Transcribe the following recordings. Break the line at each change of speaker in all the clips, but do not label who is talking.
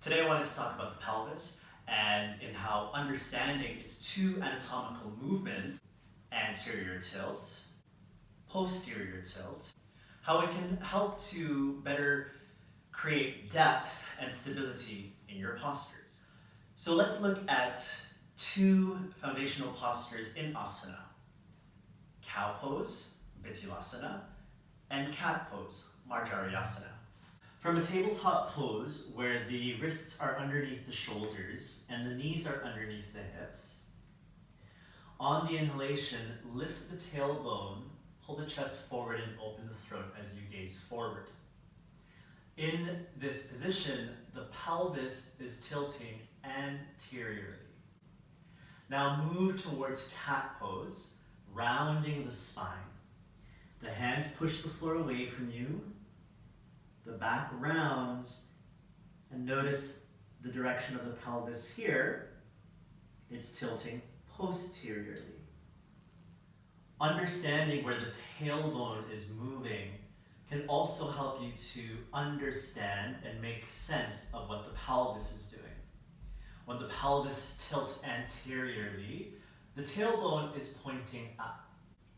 Today I wanted to talk about the pelvis and in how understanding its two anatomical movements, anterior tilt, posterior tilt, how it can help to better create depth and stability in your postures. So let's look at two foundational postures in asana: cow pose, Bittilasana, and cat pose, Marjariyasana. From a tabletop pose where the wrists are underneath the shoulders and the knees are underneath the hips, on the inhalation, lift the tailbone, pull the chest forward and open the throat as you gaze forward. In this position, the pelvis is tilting anteriorly. Now move towards cat pose, rounding the spine. The hands push the floor away from you. The back rounds, and notice the direction of the pelvis here. It's tilting posteriorly. Understanding where the tailbone is moving can also help you to understand and make sense of what the pelvis is doing. When the pelvis tilts anteriorly, the tailbone is pointing up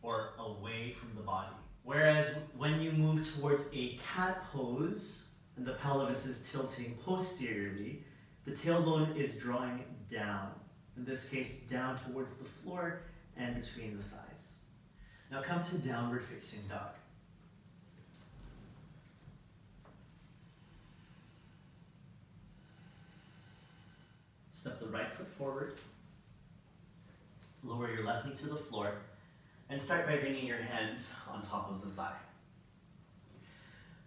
or away from the body. Whereas when you move towards a cat pose and the pelvis is tilting posteriorly, the tailbone is drawing down. In this case, down towards the floor and between the thighs. Now come to downward facing dog. Step the right foot forward. Lower your left knee to the floor. And start by bringing your hands on top of the thigh.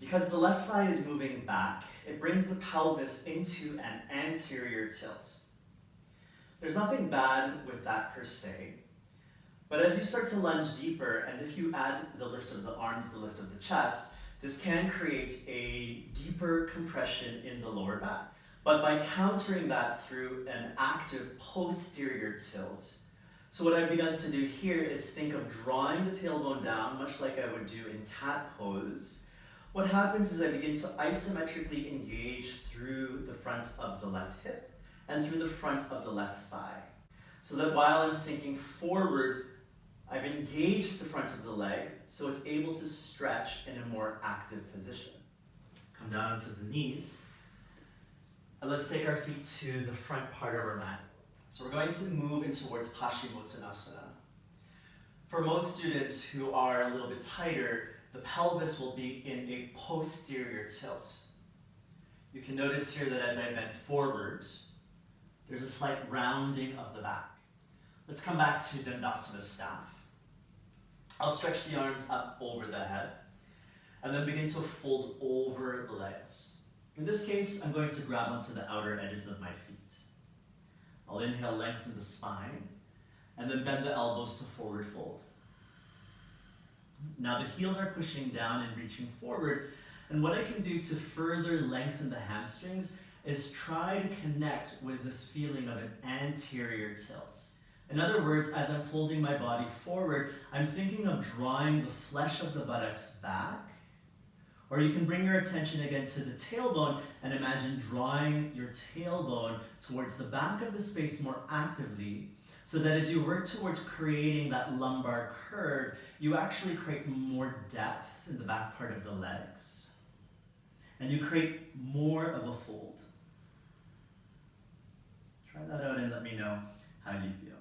Because the left thigh is moving back, it brings the pelvis into an anterior tilt. There's nothing bad with that per se, but as you start to lunge deeper, and if you add the lift of the arms, the lift of the chest, this can create a deeper compression in the lower back. But by countering that through an active posterior tilt, so what I've begun to do here is think of drawing the tailbone down, much like I would do in cat pose. What happens is I begin to isometrically engage through the front of the left hip and through the front of the left thigh. So that while I'm sinking forward, I've engaged the front of the leg, so it's able to stretch in a more active position. Come down onto the knees, and let's take our feet to the front part of our mat. So we're going to move in towards Paschimottanasana. For most students who are a little bit tighter, the pelvis will be in a posterior tilt. You can notice here that as I bend forward, there's a slight rounding of the back. Let's come back to Dandasana staff. I'll stretch the arms up over the head, and then begin to fold over the legs. In this case, I'm going to grab onto the outer edges of my feet. I'll inhale, lengthen the spine, and then bend the elbows to forward fold. Now the heels are pushing down and reaching forward, and what I can do to further lengthen the hamstrings is try to connect with this feeling of an anterior tilt. In other words, as I'm folding my body forward, I'm thinking of drawing the flesh of the buttocks back. Or you can bring your attention again to the tailbone and imagine drawing your tailbone towards the back of the space more actively, so that as you work towards creating that lumbar curve, you actually create more depth in the back part of the legs. And you create more of a fold. Try that out and let me know how you feel.